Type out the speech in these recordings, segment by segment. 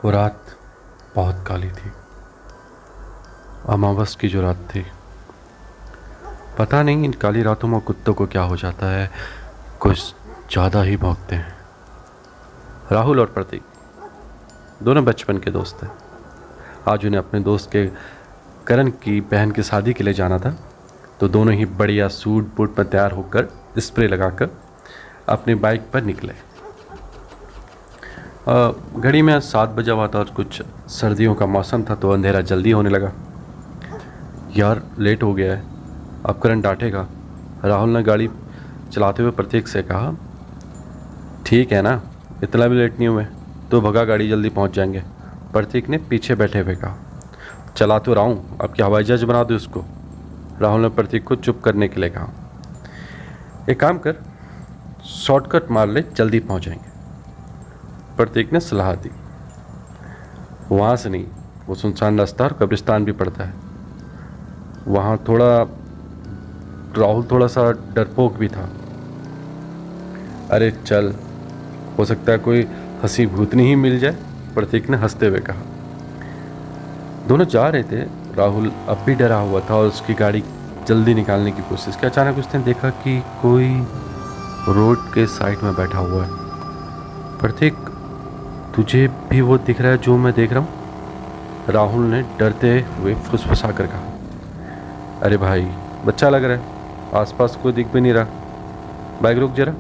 वो रात बहुत काली थी। अमावस की जो रात थी। पता नहीं इन काली रातों में कुत्तों को क्या हो जाता है, कुछ ज़्यादा ही भौंकते हैं। राहुल और प्रतीक दोनों बचपन के दोस्त हैं। आज उन्हें अपने दोस्त के करण की बहन की शादी के लिए जाना था, तो दोनों ही बढ़िया सूट बूट में तैयार होकर स्प्रे लगाकर अपनी बाइक पर निकले। घड़ी में 7 बजा हुआ था और कुछ सर्दियों का मौसम था, तो अंधेरा जल्दी होने लगा। यार लेट हो गया है, अब करण डांटेगा। राहुल ने गाड़ी चलाते हुए प्रतीक से कहा, ठीक है ना, इतना भी लेट नहीं हुए, तो भगा गाड़ी, जल्दी पहुंच जाएंगे। प्रतीक ने पीछे बैठे हुए कहा, चला तो रहा हूँ, अब क्या हवाई जहाज बना दो उसको। राहुल ने प्रतीक को चुप करने के लिए कहा, एक काम कर, शॉर्टकट मार ले, जल्दी पहुंच जाएंगे। प्रतीक ने सलाह दी, वहाँ से नहीं, वो सुनसान रास्ता और कब्रिस्तान भी पड़ता है वहाँ। राहुल थोड़ा सा डरपोक भी था। अरे चल, हो सकता है कोई हंसी भूतनी ही मिल जाए, प्रतीक ने हंसते हुए कहा। दोनों जा रहे थे। राहुल अब भी डरा हुआ था और उसकी गाड़ी जल्दी निकालने की कोशिश की। अचानक उसने देखा कि कोई रोड के साइड में बैठा हुआ है। प्रतीक, तुझे भी वो दिख रहा है जो मैं देख रहा हूँ? राहुल ने डरते हुए फुसफुसा कर कहा। अरे भाई, बच्चा लग रहा है, आसपास कोई दिख भी नहीं रहा, बाइक रुक जरा।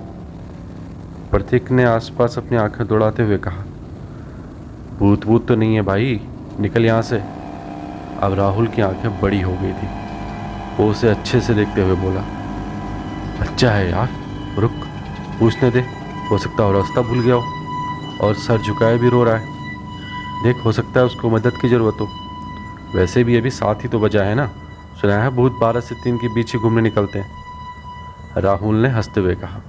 प्रतीक ने आसपास अपनी आंखें दौड़ाते हुए कहा, भूत भूत तो नहीं है भाई, निकल यहाँ से। अब राहुल की आंखें बड़ी हो गई थी। वो उसे अच्छे से देखते हुए बोला, बच्चा है यार, रुक, पूछने दे, हो सकता है रास्ता भूल गया हो, और सर झुकाए भी रो रहा है। देख, हो सकता है उसको मदद की ज़रूरत हो। वैसे भी अभी 7 ही तो बजा है ना, सुना है भूत 12 से 3 के बीच ही घूमने निकलते हैं। राहुल ने हंसते हुए कहा।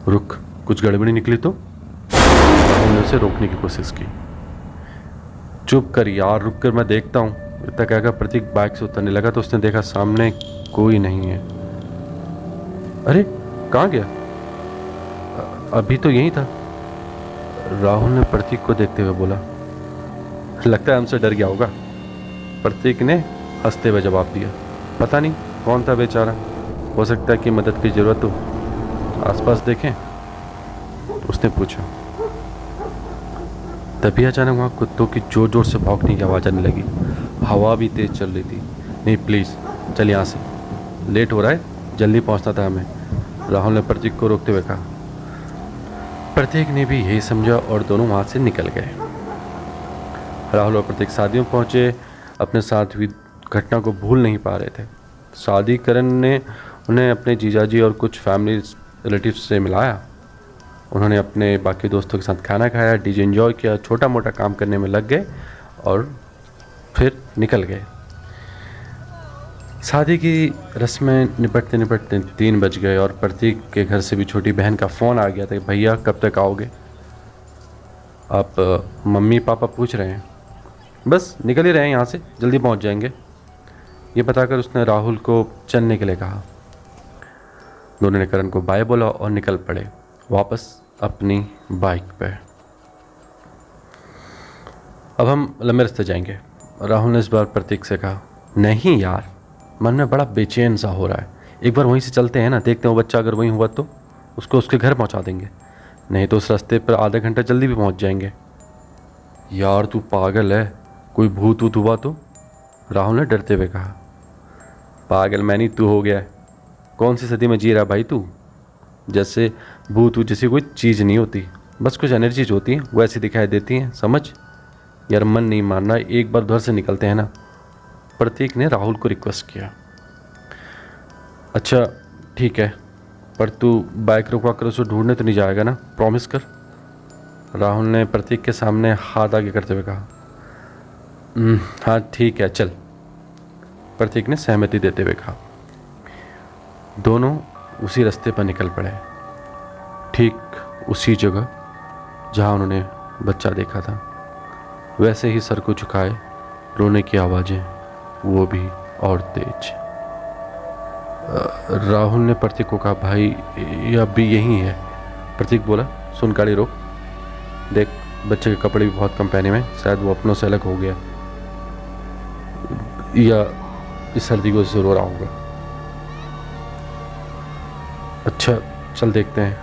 रुक, कुछ गड़बड़ी निकली तो? राहुल ने उसे रोकने की कोशिश की। चुप कर यार, रुक कर मैं देखता हूँ। इतना कहकर प्रतीक बाइक से उतरने लगा तो उसने देखा सामने कोई नहीं है। अरे कहाँ गया? अभी तो यहीं था। राहुल ने प्रतीक को देखते हुए बोला। लगता है हमसे डर गया होगा, प्रतीक ने हंसते हुए जवाब दिया। पता नहीं कौन था बेचारा, हो सकता है कि मदद की जरूरत हो, आसपास देखें, उसने पूछा। तभी अचानक वहाँ कुत्तों की जोर जोर से भौंकने की आवाज़ आने लगी। हवा भी तेज चल रही थी। नहीं प्लीज़ चल यहाँ से, लेट हो रहा है, जल्दी पहुँचना था हमें, राहुल ने प्रतीक को रोकते हुए कहा। प्रतीक ने भी यही समझा और दोनों वहाँ से निकल गए। राहुल और प्रतीक शादी में पहुँचे। अपने साथ हुई घटना को भूल नहीं पा रहे थे। शादी करण ने उन्हें अपने जीजाजी और कुछ फैमिली रिलेटिव्स से मिलाया। उन्होंने अपने बाकी दोस्तों के साथ खाना खाया, डीजे एंजॉय किया, छोटा मोटा काम करने में लग गए और फिर निकल गए। शादी की रस्में निपटते निपटते 3 बज गए और प्रतीक के घर से भी छोटी बहन का फ़ोन आ गया था, भैया कब तक आओगे? आप मम्मी पापा पूछ रहे हैं। बस निकल ही रहे हैं यहाँ से, जल्दी पहुँच जाएंगे। ये बताकर उसने राहुल को चलने के लिए कहा। दोनों ने करण को बाय बोला और निकल पड़े वापस अपनी बाइक पे। अब हम लंबे रास्ते जाएंगे, राहुल ने इस बार प्रतीक से कहा। नहीं यार, मन में बड़ा बेचैन सा हो रहा है, एक बार वहीं से चलते हैं ना, देखते हैं वो बच्चा अगर वहीं हुआ तो उसको उसके घर पहुंचा देंगे, नहीं तो उस रास्ते पर आधा घंटा जल्दी भी पहुंच जाएंगे। यार तू पागल है, कोई भूत वूत हुआ तो? राहुल ने डरते हुए कहा। पागल मैं नहीं, तू हो गया है। कौन सी सदी में जी रहा भाई तू? जैसे भूत वूत जैसी कोई चीज़ नहीं होती, बस कुछ एनर्जीज होती हैं, वो ऐसी दिखाई देती हैं, समझ। यार मन नहीं मानना, एक बार उधर से निकलते हैं ना, प्रतीक ने राहुल को रिक्वेस्ट किया। अच्छा ठीक है, पर तू बाइक रुकवा कर उसे ढूंढने तो नहीं जाएगा ना, प्रॉमिस कर, राहुल ने प्रतीक के सामने हाथ आगे करते हुए कहा। हाँ ठीक है चल, प्रतीक ने सहमति देते हुए कहा। दोनों उसी रास्ते पर निकल पड़े, ठीक उसी जगह जहाँ उन्होंने बच्चा देखा था। वैसे ही सर को झुकाए, रोने की आवाज़ें वो भी और तेज। राहुल ने प्रतीक को कहा, भाई ये अब भी यही है। प्रतीक बोला, सुन गाड़ी रोक, देख बच्चे के कपड़े भी बहुत कम पहने हुए, शायद वो अपनों से अलग हो गया या इस सर्दी को रो रहा होगा। अच्छा चल देखते हैं,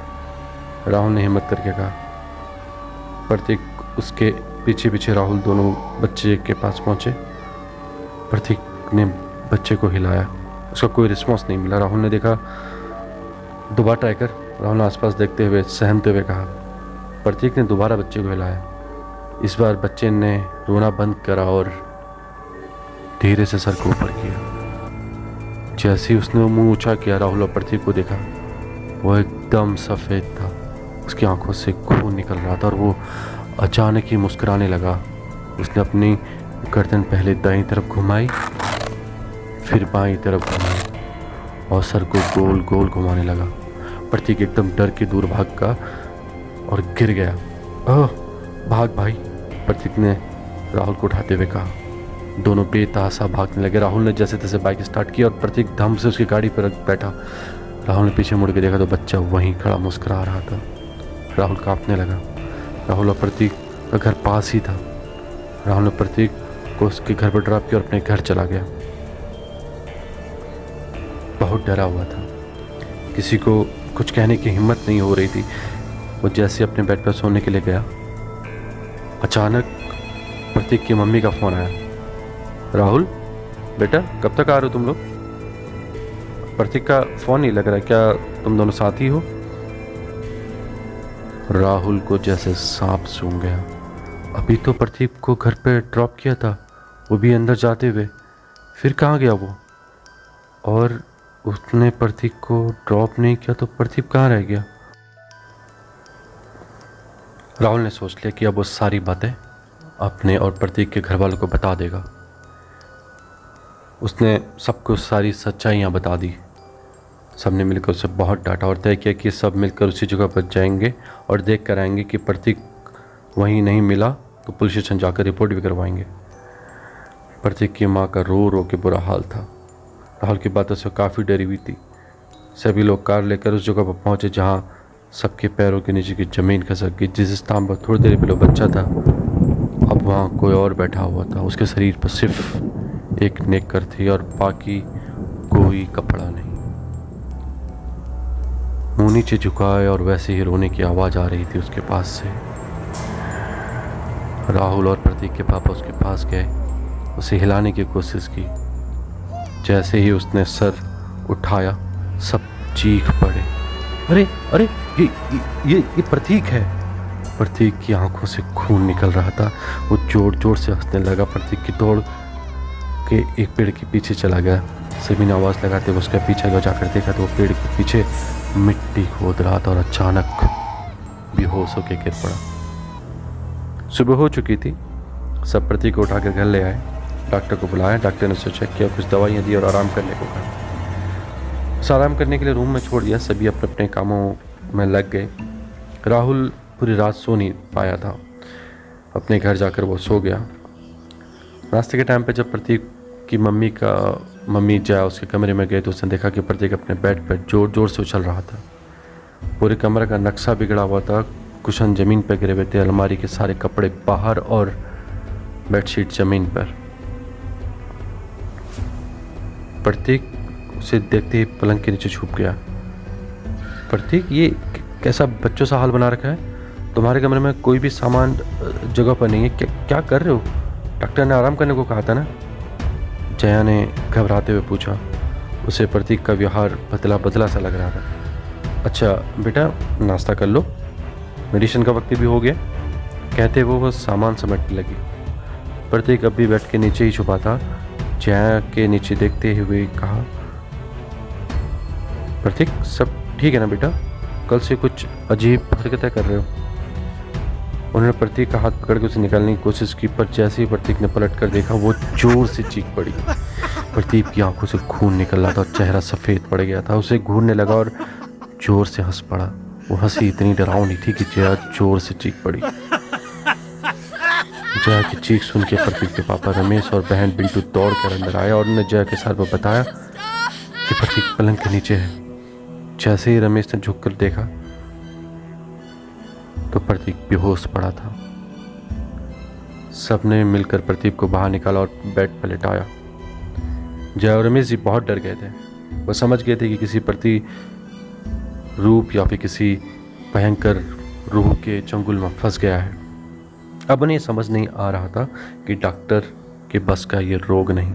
राहुल ने हिम्मत करके कहा। प्रतीक उसके पीछे पीछे राहुल दोनों बच्चे के पास पहुंचे। प्रतीक ने बच्चे को हिलाया, उसका कोई रिस्पॉन्स नहीं मिला। राहुल ने देखा, दोबारा ट्राई कर, राहुल ने आसपास देखते हुए सहमते हुए कहा। प्रतीक ने दोबारा बच्चे को हिलाया। इस बार बच्चे ने रोना बंद करा और धीरे से सर को ऊपर किया। जैसे ही उसने मुंह ऊंचा किया, राहुल और प्रतीक को देखा। वो एकदम सफ़ेद था, उसकी आंखों से खून निकल रहा था और वो अचानक ही मुस्कुराने लगा। उसने अपनी गर्दन पहले दाईं तरफ घुमाई, फिर बाईं तरफ घुमाई और सर को गोल गोल घुमाने लगा। प्रतीक एकदम डर के दूर भागा और गिर गया। ओह भाग भाई, प्रतीक ने राहुल को उठाते हुए कहा। दोनों बेतहासा भागने लगे। राहुल ने जैसे तैसे बाइक स्टार्ट की और प्रतीक धम से उसकी गाड़ी पर बैठा। राहुल ने पीछे मुड़ के देखा तो बच्चा वहीं खड़ा मुस्कुरा रहा था। राहुल कांपने लगा। राहुल और प्रतीक का घर पास ही था। राहुल ने प्रतीक को उसके घर पर ड्रॉप किया और अपने घर चला गया। बहुत डरा हुआ था, किसी को कुछ कहने की हिम्मत नहीं हो रही थी। वो जैसे अपने बेड पर सोने के लिए गया, अचानक प्रतीक की मम्मी का फ़ोन आया। राहुल बेटा कब तक आ रहे हो तुम लोग? प्रतीक का फ़ोन नहीं लग रहा, क्या तुम दोनों साथ ही हो? राहुल को जैसे सांप सूंघ गया। अभी तो प्रतीक को घर पे ड्रॉप किया था, वो भी अंदर जाते हुए, फिर कहाँ गया वो? और उसने प्रतीक को ड्रॉप नहीं किया तो प्रतीक कहाँ रह गया? राहुल ने सोच लिया कि अब वो सारी बातें अपने और प्रतीक के घर वालों को बता देगा। उसने सबको सारी सच्चाइयाँ बता दी। सबने मिलकर उसे बहुत डांटा और तय किया कि सब मिलकर उसी जगह पर जाएंगे और देख कर आएंगे कि प्रतीक वहीं नहीं मिला तो पुलिस स्टेशन जाकर रिपोर्ट भी करवाएंगे। प्रतीक की माँ का रो रो के बुरा हाल था। राहुल की बातों से काफ़ी डरी हुई थी। सभी लोग कार लेकर उस जगह पर पहुंचे जहां सबके पैरों के नीचे की ज़मीन खसक गई। जिस स्थान पर थोड़ी देर पहले बच्चा था, अब वहाँ कोई और बैठा हुआ था। उसके शरीर पर सिर्फ एक नेकर थी और बाकी कोई कपड़ा नहीं। मुंह नीचे झुकाए और वैसे ही रोने की आवाज़ आ रही थी उसके पास से। राहुल और प्रतीक के पापा उसके पास गए, उसे हिलाने की कोशिश की। जैसे ही उसने सर उठाया, सब चीख पड़े। अरे अरे ये प्रतीक है। प्रतीक की आंखों से खून निकल रहा था। वो जोर जोर से हंसने लगा। प्रतीक की दौड़ के एक पेड़ के पीछे चला गया। सभी ने आवाज़ लगाते हुए उसका पीछा गया। जाकर देखा तो वो पेड़ के पीछे मिट्टी खोद रहा था और अचानक बेहोश होकर गिर पड़ा। सुबह हो चुकी थी। सब प्रतीक को उठाकर घर ले आए। डॉक्टर को बुलाया। डॉक्टर ने उसे चेक किया, कुछ दवाइयाँ दी और आराम करने को कहा। उसे आराम करने के लिए रूम में छोड़ दिया। सभी अपने अपने कामों में लग गए। राहुल पूरी रात सो नहीं पाया था। अपने घर जाकर वो सो गया। नाश्ते के टाइम पे जब प्रतीक की मम्मी जया उसके कमरे में गए तो उसने देखा कि प्रतीक अपने बेड पर जोर जोर से उछल रहा था। पूरे कमरे का नक्शा बिगड़ा हुआ था। कुशन ज़मीन पर गिरे हुए थे। अलमारी के सारे कपड़े बाहर और बेडशीट ज़मीन पर। प्रतीक उसे देखते ही पलंग के नीचे छुप गया। प्रतीक, ये कैसा बच्चों सा हाल बना रखा है? तुम्हारे कमरे में कोई भी सामान जगह पर नहीं है, क्या कर रहे हो? डॉक्टर ने आराम करने को कहा था ना? जया ने घबराते हुए पूछा। उसे प्रतीक का व्यवहार बदला बदला सा लग रहा था। अच्छा बेटा, नाश्ता कर लो, मेडिसिन का वक्त भी हो गया, कहते वो सामान समेटने लगी। प्रतीक अब भी बेड के नीचे ही छुपा था। जया के नीचे देखते हुए कहा, प्रतीक सब ठीक है ना बेटा? कल से कुछ अजीब हरकतें कर रहे हो। उन्होंने प्रतीक का हाथ पकड़ के उसे निकालने की कोशिश की, पर जैसे ही प्रतीक ने पलट कर देखा, वो जोर से चीख पड़ी। प्रतीक की आंखों से खून निकल रहा था और चेहरा सफ़ेद पड़ गया था। उसे घूरने लगा और जोर से हंस पड़ा। वो हंसी इतनी डरावनी थी कि जया जोर से चीख पड़ी। जया की चीख सुन के प्रतीक के पापा रमेश और बहन बिंटू दौड़ कर अंदर आया और उन्होंने जया के सर पर बताया कि प्रतीक पलंग के नीचे है। जैसे ही रमेश ने झुककर देखा तो प्रतीक बेहोश पड़ा था। सबने मिलकर प्रदीप को बाहर निकाला और बेड पर लिटाया। जय और रमेश जी बहुत डर गए थे। वह समझ गए थे कि किसी प्रति रूप या फिर किसी भयंकर रूह के चंगुल में फंस गया है। अब उन्हें समझ नहीं आ रहा था कि डॉक्टर के बस का ये रोग नहीं,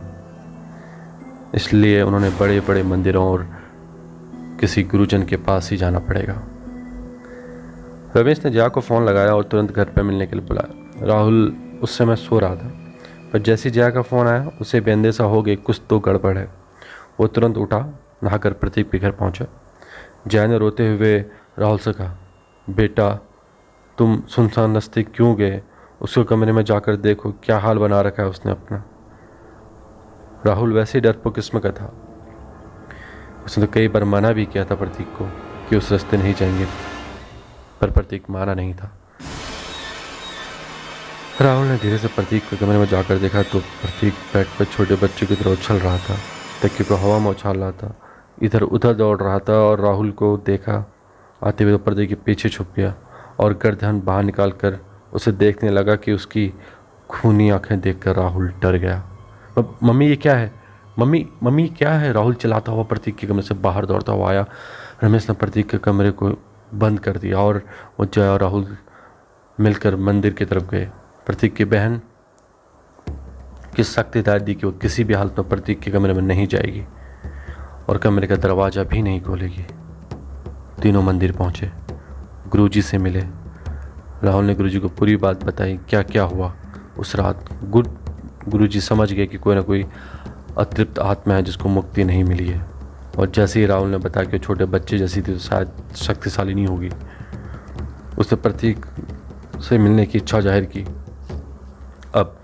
इसलिए उन्होंने बड़े बड़े मंदिरों और किसी गुरुजन के पास ही जाना पड़ेगा। रमेश ने जया को फ़ोन लगाया और तुरंत घर पर मिलने के लिए बुलाया। राहुल उस समय सो रहा था, पर जैसे जया का फ़ोन आया उसे बेअंदेशा हो गई कुछ तो गड़बड़ है। वो तुरंत उठा, नहाकर प्रदीप के घर पहुंचा। जया ने रोते हुए राहुल से कहा, बेटा तुम सुनसान रास्ते क्यों गए? उसके कमरे में जाकर देखो क्या हाल बना रखा है उसने अपना। राहुल वैसे ही डरपोक किस्म का था। उसने तो कई बार मना भी किया था प्रतीक को कि उस रास्ते नहीं जाएंगे, पर प्रतीक माना नहीं था। राहुल ने धीरे से प्रतीक के कमरे में जाकर देखा तो प्रतीक बेड पर छोटे बच्चे की तरह उछल रहा था, तकिए को हवा में उछाल रहा था, इधर उधर दौड़ रहा था। और राहुल को देखा आते हुए तो प्रतीक के पीछे छुप गया और गर्दन बाहर निकाल कर उसे देखने लगा कि उसकी खूनी आंखें देखकर राहुल डर गया। मम्मी ये क्या है? मम्मी मम्मी क्या है? राहुल चिल्लाता हुआ प्रतीक के कमरे से बाहर दौड़ता हुआ आया। रमेश ने प्रतीक के कमरे को बंद कर दिया और वो जया और राहुल मिलकर मंदिर की तरफ गए। प्रतीक की बहन की सख्त हिदायत दी कि वो किसी भी हालत में प्रतीक के कमरे में नहीं जाएगी और कमरे का दरवाज़ा भी नहीं खोलेगी। तीनों मंदिर पहुंचे, गुरुजी से मिले। राहुल ने गुरुजी को पूरी बात बताई, क्या क्या हुआ उस रात। गुरुजी समझ गए कि कोई ना कोई अतृप्त आत्मा है जिसको मुक्ति नहीं मिली है। और जैसे ही राहुल ने बताया कि छोटे बच्चे जैसी थी तो शायद शक्तिशाली नहीं होगी, उसने प्रतीक से मिलने की इच्छा जाहिर की। अब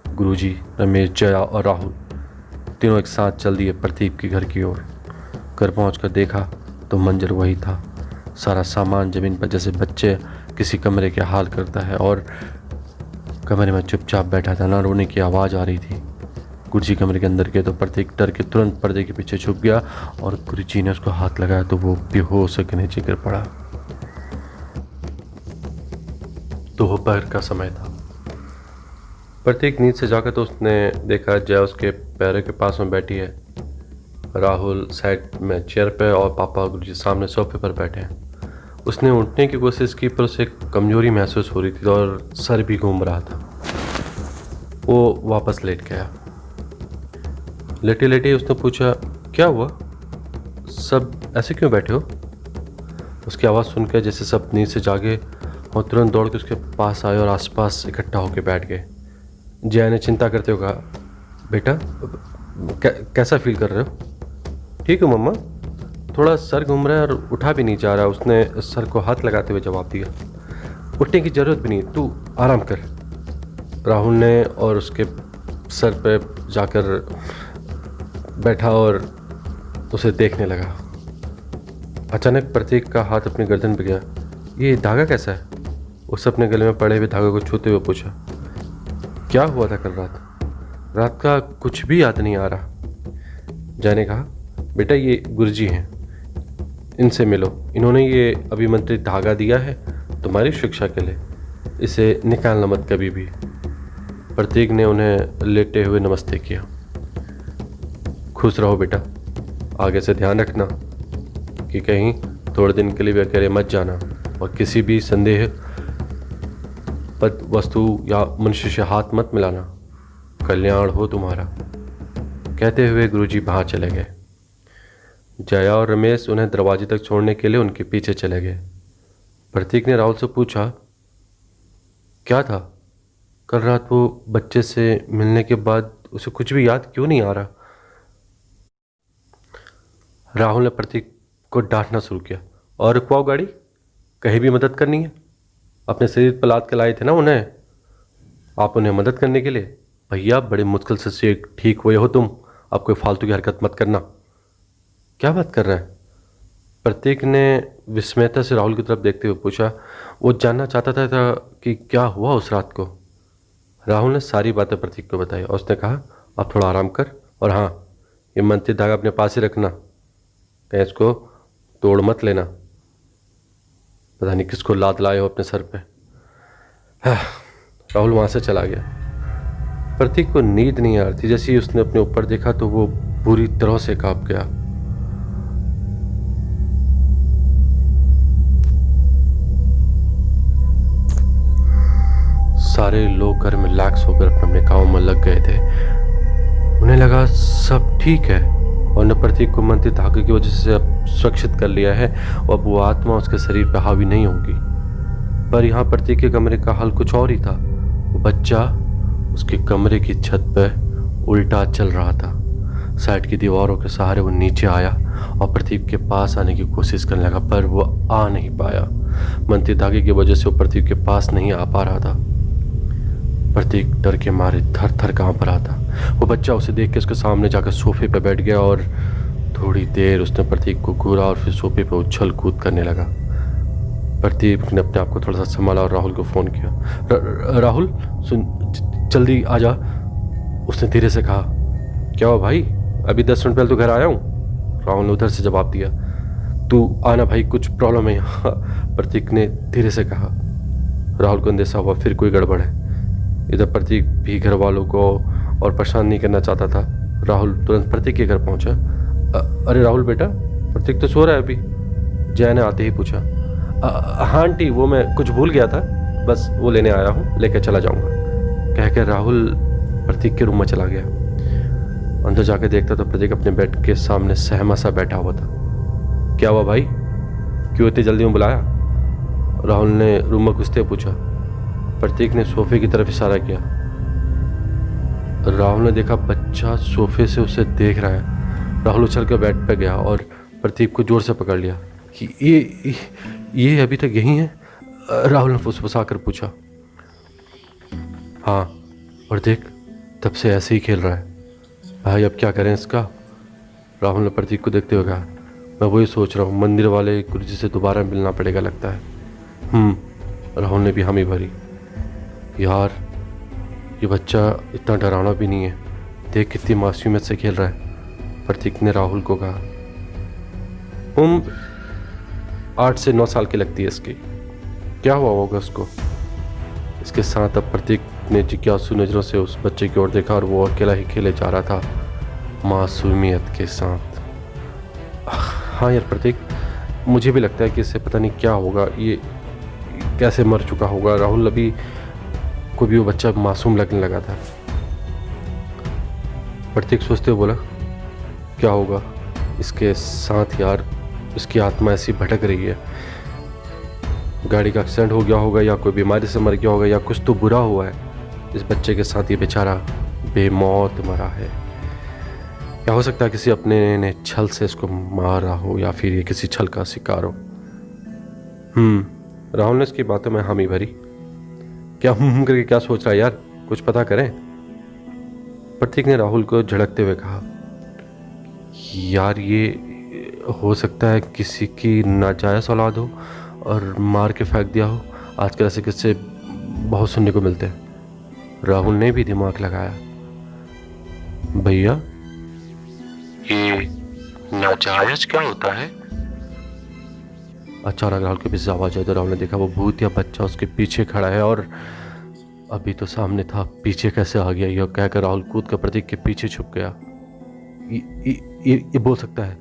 गुरुजी, रमेश, जया और राहुल तीनों एक साथ चल दिए प्रतीक के घर की ओर। घर पहुंचकर देखा तो मंजर वही था, सारा सामान ज़मीन पर जैसे बच्चे किसी कमरे के हाल करता है, और कमरे में चुपचाप बैठा था, ना रोने की आवाज़ आ रही थी। गुरुजी कमरे के अंदर गए तो प्रतीक डर के तुरंत पर्दे के पीछे छुप गया और गुरुजी ने उसको हाथ लगाया तो वो बेहोश होकर नीचे गिर पड़ा। दोपहर का समय था। प्रतीक नींद से जाकर तो उसने देखा जया उसके पैरों के पास में बैठी है, राहुल साइड में चेयर पे और पापा और गुरुजी सामने सोफे पर बैठे हैं। उसने उठने की कोशिश की पर उसे कमजोरी महसूस हो रही थी और सर भी घूम रहा था। वो वापस लेट गया। लेटे लेटे उसने पूछा, क्या हुआ? सब ऐसे क्यों बैठे हो? उसकी आवाज़ सुनकर जैसे सब नींद से जागे और तुरंत दौड़ के उसके पास आए और आसपास इकट्ठा होकर बैठ गए। जया ने चिंता करते हुए कहा, बेटा कैसा फील कर रहे हो? ठीक है मम्मा, थोड़ा सर घूम रहा है और उठा भी नहीं जा रहा। उसने सर को हाथ लगाते हुए जवाब दिया। उठने की ज़रूरत भी नहीं, तू आराम कर। राहुल ने और उसके सर पे जाकर बैठा और उसे देखने लगा। अचानक प्रतीक का हाथ अपनी गर्दन पे गया। ये धागा कैसा है? उस अपने गले में पड़े हुए धागे को छूते हुए पूछा। क्या हुआ था कल रात? रात का कुछ भी याद नहीं आ रहा। जय ने कहा, बेटा ये गुरुजी हैं, इनसे मिलो। इन्होंने ये अभिमंत्रित धागा दिया है तुम्हारी शिक्षा के लिए, इसे निकालना मत कभी भी। प्रतीक ने उन्हें लेटे हुए नमस्ते किया। खुश रहो बेटा, आगे से ध्यान रखना कि कहीं थोड़े दिन के लिए भी अकेले मत जाना और किसी भी संदेह पद वस्तु या मनुष्य से हाथ मत मिलाना। कल्याण हो तुम्हारा। कहते हुए गुरुजी बाहर चले गए। जया और रमेश उन्हें दरवाजे तक छोड़ने के लिए उनके पीछे चले गए। प्रतीक ने राहुल से पूछा, क्या था कल रात? वो बच्चे से मिलने के बाद उसे कुछ भी याद क्यों नहीं आ रहा? राहुल ने प्रतीक को डांटना शुरू किया, और रुकवाओ गाड़ी, कहीं भी मदद करनी है। अपने शरीर पर लाद के लाए थे ना उन्हें, आप उन्हें मदद करने के लिए। भैया बड़े मुश्किल से ठीक हुए हो तुम, अब कोई फालतू की हरकत मत करना। क्या बात कर रहा है? प्रतीक ने विस्मयता से राहुल की तरफ देखते हुए पूछा। वो जानना चाहता था कि क्या हुआ उस रात को। राहुल ने सारी बातें प्रतीक को बताई और उसने कहा, अब थोड़ा आराम कर, और हाँ, ये मंत्रित धागा अपने पास ही रखना, कहीं इसको तोड़ मत लेना। पता नहीं किसको लाद लाए हो अपने सर पे। राहुल वहां से चला गया। प्रतीक को नींद नहीं आ रही थी। जैसे ही उसने अपने ऊपर देखा तो वो बुरी तरह से कांप गया। सारे लोग घर में रिलैक्स होकर अपने अपने कामों में लग गए थे। उन्हें लगा सब ठीक है और न प्रतीक को मंत्री धागे की वजह से अब सुरक्षित कर लिया है और अब वो आत्मा उसके शरीर पर हावी नहीं होगी। पर यहाँ प्रतीक के कमरे का हाल कुछ और ही था। वो बच्चा उसके कमरे की छत पर उल्टा चल रहा था। साइड की दीवारों के सहारे वो नीचे आया और प्रतीक के पास आने की कोशिश करने लगा, पर वो आ नहीं पाया। मंत्री धागे की वजह से वो प्रतीक के पास नहीं आ पा रहा था। प्रतीक डर के मारे थर थर कांप रहा था। वो बच्चा उसे देख के उसके सामने जाकर सोफे पर बैठ गया और थोड़ी देर उसने प्रतीक को घूरा और फिर सोफे पर उछल कूद करने लगा। प्रतीक ने अपने आप को थोड़ा सा संभाला और राहुल को फ़ोन किया। राहुल सुन, जल्दी आ जा, उसने धीरे से कहा। क्या हुआ भाई? अभी 10 मिनट पहले तो घर आया हूँ, राहुल ने उधर से जवाब दिया। तू आना भाई, कुछ प्रॉब्लम है यहाँ, प्रतीक ने धीरे से कहा। राहुल को अंदेशा हुआ फिर कोई गड़बड़ है। इधर प्रतीक भी घर वालों को और परेशान नहीं करना चाहता था। राहुल तुरंत प्रतीक के घर पहुंचा। अरे राहुल बेटा, प्रतीक तो सो रहा है अभी, जय ने आते ही पूछा। हाँ आंटी, वो मैं कुछ भूल गया था, बस वो लेने आया हूँ, लेकर चला जाऊँगा, कहकर राहुल प्रतीक के रूम में चला गया। अंदर जाकर देखता तो प्रतीक अपने बेड के सामने सहमा सा बैठा हुआ था। क्या हुआ भाई, क्यों इतनी जल्दी में बुलाया? राहुल ने रूम में घुसते पूछा। प्रतीक ने सोफे की तरफ इशारा किया। राहुल ने देखा बच्चा सोफे से उसे देख रहा है। राहुल उछल कर बेड पर गया और प्रतीक को जोर से पकड़ लिया। ये अभी तक यहीं है? राहुल ने फुसफुसा कर पूछा। हाँ, और देख तब से ऐसे ही खेल रहा है। भाई अब क्या करें इसका? राहुल ने प्रतीक को देखते हुए कहा। मैं वही सोच रहा हूँ, मंदिर वाले गुरुजी से दोबारा मिलना पड़ेगा लगता है। राहुल ने भी हामी भरी। यार ये बच्चा इतना डरावना भी नहीं है, देख कितनी मासूमियत से खेल रहा है, प्रतीक ने राहुल को कहा। 8 से 9 साल की लगती है इसकी, क्या हुआ होगा उसको? इसके साथ अब प्रतीक ने जिज्ञासु नज़रों से उस बच्चे की ओर देखा और वो अकेला ही खेले जा रहा था मासूमियत के साथ। हाँ यार प्रतीक, मुझे भी लगता है कि इससे पता नहीं क्या होगा, ये कैसे मर चुका होगा। राहुल अभी को भी वो बच्चा मासूम लगने लगा था। प्रतीक सोचते हुए बोला, क्या होगा इसके साथ यार, इसकी आत्मा ऐसी भटक रही है। गाड़ी का एक्सीडेंट हो गया होगा या कोई बीमारी से मर गया होगा या कुछ तो बुरा हुआ है इस बच्चे के साथ। ये बेचारा बेमौत मरा है। क्या हो सकता है किसी अपने ने छल से इसको मारा हो या फिर ये किसी छल का शिकार हो। राहुल ने इसकी बातों में हामी भरी। क्या करके क्या सोच रहा है यार, कुछ पता करें? प्रतीक ने राहुल को झड़कते हुए कहा। यार ये हो सकता है किसी की नाजायज औलाद हो और मार के फेंक दिया हो। आजकल ऐसे किस्से बहुत सुनने को मिलते हैं। राहुल ने भी दिमाग लगाया। भैया ये नाजायज क्या होता है? अचानक राहुल के पीछे आवाज आई तो राहुल ने देखा वो भूत या बच्चा उसके पीछे खड़ा है और अभी तो सामने था, पीछे कैसे आ गया? यह कहकर राहुल कूद कर प्रतीक के पीछे छुप गया। ये बोल सकता है,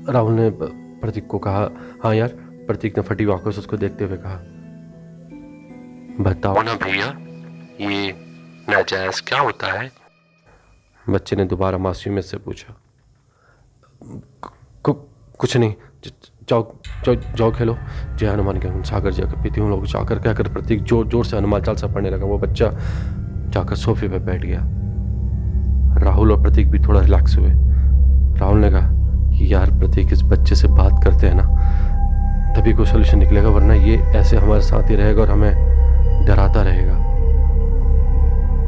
राहुल ने प्रतीक को कहा। हाँ यार, प्रतीक ने फटी आंखों से उसको देखते हुए कहा। बताओ ना भैया, ये नाजायज क्या होता है? बच्चे ने दोबारा मासूमियत से पूछा। कुछ नहीं, जाओ खेलो। जय हनुमान के सागर जाकर पीती हूँ लोग जाकर, कहकर प्रतीक जोर जोर से हनुमान चालीसा पढ़ने लगा। वो बच्चा जाकर सोफे पर बैठ गया। राहुल और प्रतीक भी थोड़ा रिलैक्स हुए। राहुल ने कहा, यार प्रतीक इस बच्चे से बात करते हैं ना, तभी कोई सोल्यूशन निकलेगा, वरना ये ऐसे हमारे साथ ही रहेगा और हमें डराता रहेगा।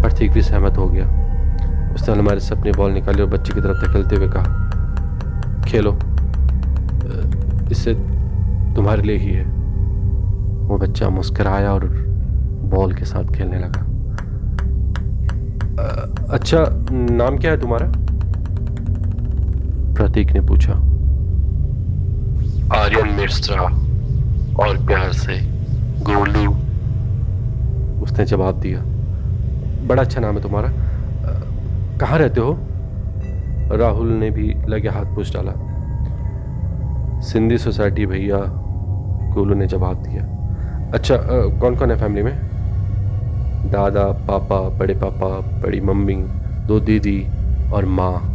प्रतीक भी सहमत हो गया। उसने अलमारी से अपनी बॉल निकाली और बच्चे की तरफ धकेलते हुए कहा, खेलो, इससे तुम्हारे लिए ही है। वो बच्चा मुस्कुराया और बॉल के साथ खेलने लगा। अच्छा, नाम क्या है तुम्हारा? प्रतीक ने पूछा। आर्यन मिश्रा, और प्यार से गोलू। उसने जवाब दिया। बड़ा अच्छा नाम है तुम्हारा, कहाँ रहते हो? राहुल ने भी लगे हाथ पूछ डाला। सिंधी सोसाइटी भैया, गोलू ने जवाब दिया। अच्छा, कौन कौन है फैमिली में? दादा, पापा, बड़े पापा, बड़ी मम्मी, दो दीदी और माँ।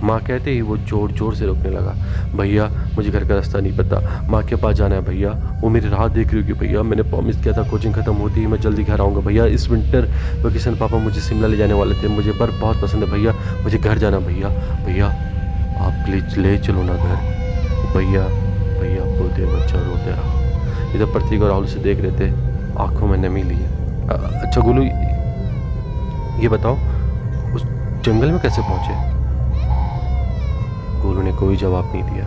माँ कहते ही वो जोर जोर से रोकने लगा। भैया मुझे घर का रास्ता नहीं पता, माँ के पास जाना है भैया, वो मेरी राह देख रही होगी भैया, मैंने प्रॉमिस किया था कोचिंग खत्म होती ही मैं जल्दी घर आऊँगा भैया। इस विंटर वेकेशन पापा मुझे शिमला ले जाने वाले थे, मुझे बर्फ़ बहुत पसंद है भैया, मुझे घर जाना भैया। भैया आप प्लीज ले चलो ना घर। भैया भैया बोलते बच्चा रोते रहा। इधर प्रतीक और राहुल से देख रहे थे, आंखों में नमी ली है। अच्छा गोलू, ये बताओ उस जंगल में कैसे पहुंचे? गोलू ने कोई जवाब नहीं दिया।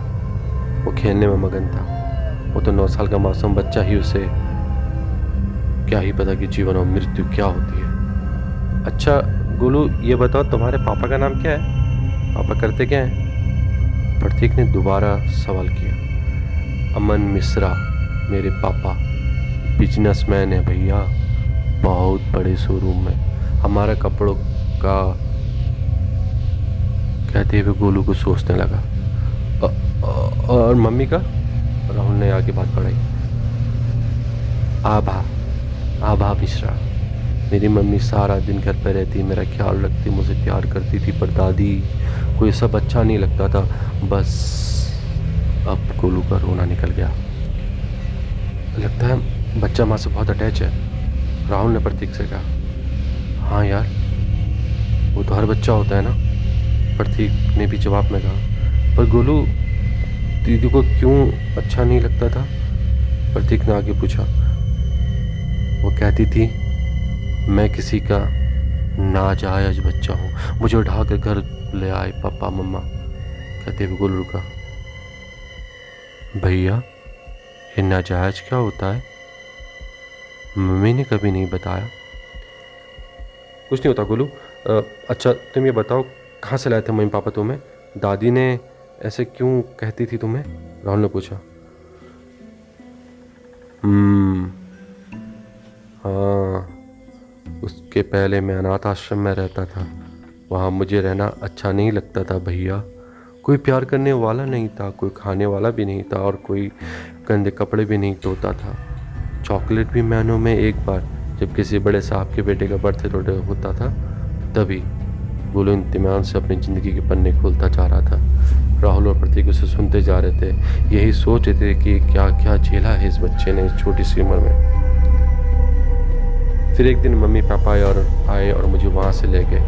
वो खेलने में मगन था। वो तो 9 साल का मासूम बच्चा ही, उसे क्या ही पता कि जीवन और मृत्यु क्या होती है। अच्छा गोलू, ये बताओ तुम्हारे पापा का नाम क्या है? पापा करते क्या हैं? प्रतीक ने दोबारा सवाल किया। अमन मिश्रा मेरे पापा बिजनेसमैन है भैया, बहुत बड़े शोरूम में, हमारा कपड़ों का। कहते हुए गोलू को सोचने लगा। और मम्मी का? राहुल ने आगे बात बढ़ाई। आभा, आभा मिश्रा। मेरी मम्मी सारा दिन घर पर रहती, मेरा ख्याल रखती, मुझे प्यार करती थी, पर दादी को ये सब अच्छा नहीं लगता था। बस अब गोलू का रोना निकल गया। लगता है बच्चा माँ से बहुत अटैच है, राहुल ने प्रतीक से कहा। हाँ यार, वो तो हर बच्चा होता है ना, प्रतीक ने भी जवाब में कहा। पर गोलू, दीदी को क्यों अच्छा नहीं लगता था? प्रतीक ने आगे पूछा। वो कहती थी मैं किसी का नाजायज बच्चा हूँ, मुझे उठा कर घर ले आए पापा मम्मा। कहते हुए गोलू रुका। भैया ये नाजायज क्या होता है? मम्मी ने कभी नहीं बताया। कुछ नहीं होता गोलू। अच्छा तुम ये बताओ, कहाँ से लाए थे मम्मी पापा तुम्हें? दादी ने ऐसे क्यों कहती थी तुम्हें? राहुल ने पूछा। हाँ, उसके पहले मैं अनाथ आश्रम में रहता था, वहाँ मुझे रहना अच्छा नहीं लगता था भैया। कोई प्यार करने वाला नहीं था, कोई खाने वाला भी नहीं था, और कोई गंदे कपड़े भी नहीं धोता था। चॉकलेट भी महीनों में एक बार, जब किसी बड़े साहब के बेटे का बर्थडे होता था तभी। गोलू इत्मीनान से अपनी ज़िंदगी के पन्ने खोलता जा रहा था। राहुल और प्रतीक उसे सुनते जा रहे थे, यही सोच रहे थे कि क्या क्या झेला है इस बच्चे ने इस छोटी सी उम्र में। फिर एक दिन मम्मी पापा आए और मुझे वहाँ से ले गए।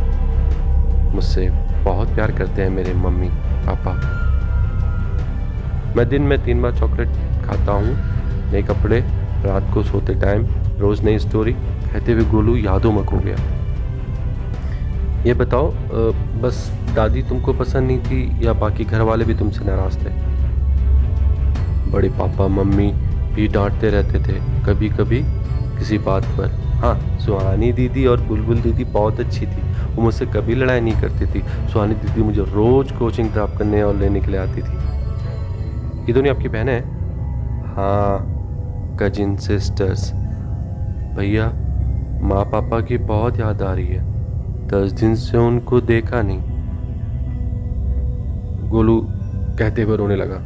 मुझसे बहुत प्यार करते हैं मेरे मम्मी पापा। मैं दिन में 3 बार चॉकलेट खाता हूँ, नए कपड़े, रात को सोते टाइम रोज़ नई स्टोरी। कहते हुए गोलू यादों में खो गया। ये बताओ, बस दादी तुमको पसंद नहीं थी या बाकी घर वाले भी तुमसे नाराज़ थे? बड़े पापा मम्मी भी डांटते रहते थे कभी कभी किसी बात पर। हाँ, सुहानी दीदी और बुलबुल दीदी बहुत अच्छी थी, वो मुझसे कभी लड़ाई नहीं करती थी। सुहानी दीदी मुझे रोज़ कोचिंग ड्रॉप करने और लेने के लिए आती थी। ये दोनों आपकी बहनें हैं? हाँ, कजिन सिस्टर्स। भैया माँ पापा की बहुत याद आ रही है, 10 दिन से उनको देखा नहीं। गोलू कहते हुए रोने लगा।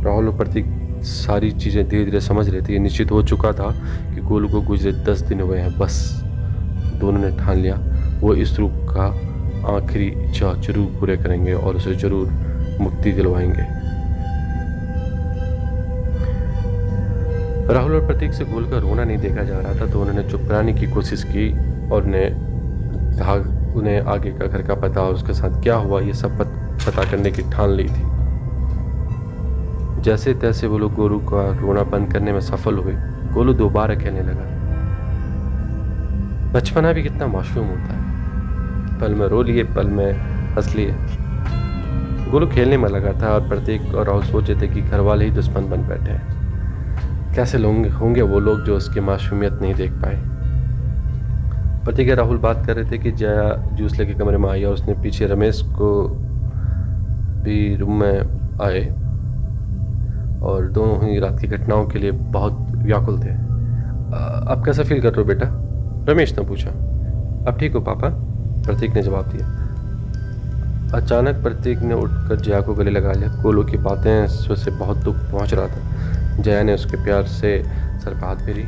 राहुल और प्रतीक सारी चीज़ें धीरे धीरे समझ रहे थे। ये निश्चित हो चुका था कि गोलू को गुजरे 10 दिन हुए हैं। बस दोनों ने ठान लिया वो इस रूप का आखिरी इच्छा जरूर पूरे करेंगे और उसे जरूर मुक्ति दिलवाएंगे। राहुल और प्रतीक से गोलू का रोना नहीं देखा जा रहा था, तो उन्होंने चुप कराने की कोशिश की और उन्हें आगे का घर का पता और उसके साथ क्या हुआ ये सब पता करने की ठान ली थी। जैसे तैसे वो लोग गोलू का रोना बंद करने में सफल हुए। गोलू दोबारा कहने लगा। बचपना भी कितना मासूम होता है, पल में रो लिए, पल में हंस लिए। गोलू खेलने में लगा था और प्रतीक और राहुल सोचे थे कि घर वाले ही दुश्मन बन बैठे हैं। कैसे लोग होंगे वो लोग जो उसकी मासूमियत नहीं देख पाए। प्रतीक और राहुल बात कर रहे थे कि जया जूस लेके कमरे में आई और उसने पीछे रमेश को भी रूम में आए और दोनों ही रात की घटनाओं के लिए बहुत व्याकुल थे। आप कैसा फील कर रहे हो बेटा? रमेश ने पूछा। अब ठीक हो पापा? प्रतीक ने जवाब दिया। अचानक प्रतीक ने उठकर जया को गले लगा लिया। गोलू की बातें से बहुत दुख पहुंच रहा था। जया ने उसके प्यार से सर पर हाथ फेरी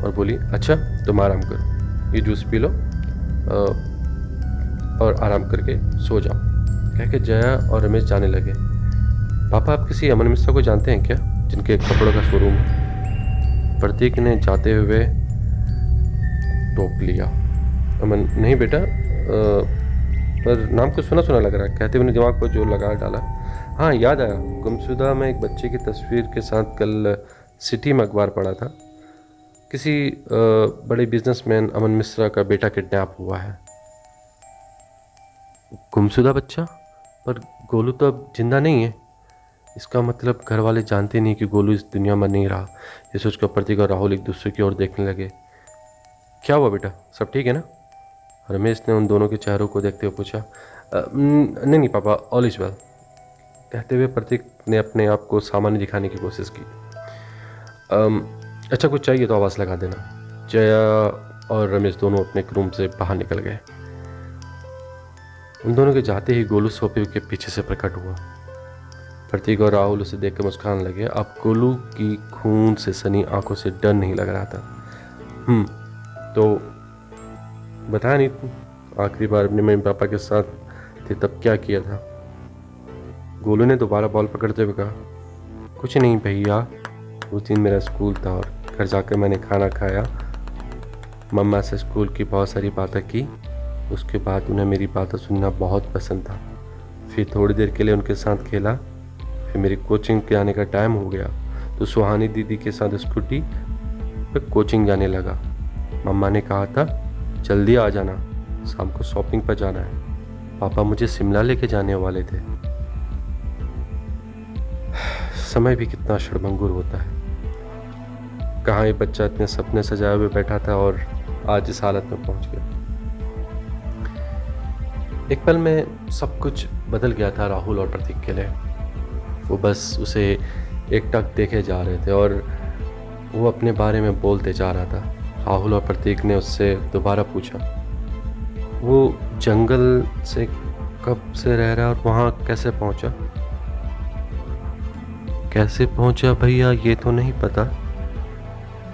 और बोली, अच्छा तुम आराम करो, ये जूस पी लो और आराम करके सो जाओ। कह के जया और रमेश जाने लगे। पापा आप किसी अमन मिश्रा को जानते हैं क्या, जिनके कपड़ों का शोरूम है? प्रतीक ने जाते हुए टोक लिया। अमन? नहीं बेटा, पर नाम को सुना सुना लग रहा है, कहते हुए दिमाग पर जोर लगा डाला। हाँ याद आया, गुमशुदा में एक बच्चे की तस्वीर के साथ कल सिटी में अखबार पढ़ा था। किसी बड़े बिजनेसमैन अमन मिश्रा का बेटा किडनैप हुआ है। गुमशुदा बच्चा? पर गोलू तो अब जिंदा नहीं है। इसका मतलब घर वाले जानते नहीं कि गोलू इस दुनिया में नहीं रहा। ये सोचकर प्रतीक और राहुल एक दूसरे की ओर देखने लगे। क्या हुआ बेटा, सब ठीक है ना? रमेश ने उन दोनों के चेहरों को देखते हुए पूछा। नहीं नहीं पापा, ऑल इज वेल, कहते हुए प्रतीक ने अपने आप को सामान्य दिखाने की कोशिश की। अच्छा कुछ चाहिए तो आवाज़ लगा देना। जया और रमेश दोनों अपने रूम से बाहर निकल गए। उन दोनों के जाते ही गोलू सोफे के पीछे से प्रकट हुआ। प्रतीक और राहुल उसे देखकर मुस्कुराने लगे। अब गोलू की खून से सनी आंखों से डर नहीं लग रहा था। तो बताया नहीं तुम आखिरी बार अपने मम्मी पापा के साथ थे तब क्या किया था? गोलू ने दोबारा बॉल पकड़ते हुए कहा। कुछ नहीं भैया, उस दिन मेरा स्कूल था और घर जाकर मैंने खाना खाया। मम्मा से स्कूल की बहुत सारी बातें की। उसके बाद उन्हें मेरी बातें सुनना बहुत पसंद था। फिर थोड़ी देर के लिए उनके साथ खेला। फिर मेरी कोचिंग के आने का टाइम हो गया तो सुहानी दीदी के साथ स्कूटी पर कोचिंग जाने लगा। मम्मा ने कहा था जल्दी आ जाना, शाम को शॉपिंग पर जाना है। पापा मुझे शिमला लेके जाने वाले थे। समय भी कितना क्षणभंगुर होता है। कहाँ ये बच्चा इतने सपने सजाए हुए बैठा था और आज इस हालत में पहुंच गया। एक पल में सब कुछ बदल गया था राहुल और प्रतीक के लिए। वो बस उसे एकटक देखे जा रहे थे और वो अपने बारे में बोलते जा रहा था। राहुल और प्रतीक ने उससे दोबारा पूछा, वो जंगल से कब से रह रहा है और वहाँ कैसे पहुँचा? कैसे पहुँचा भैया ये तो नहीं पता,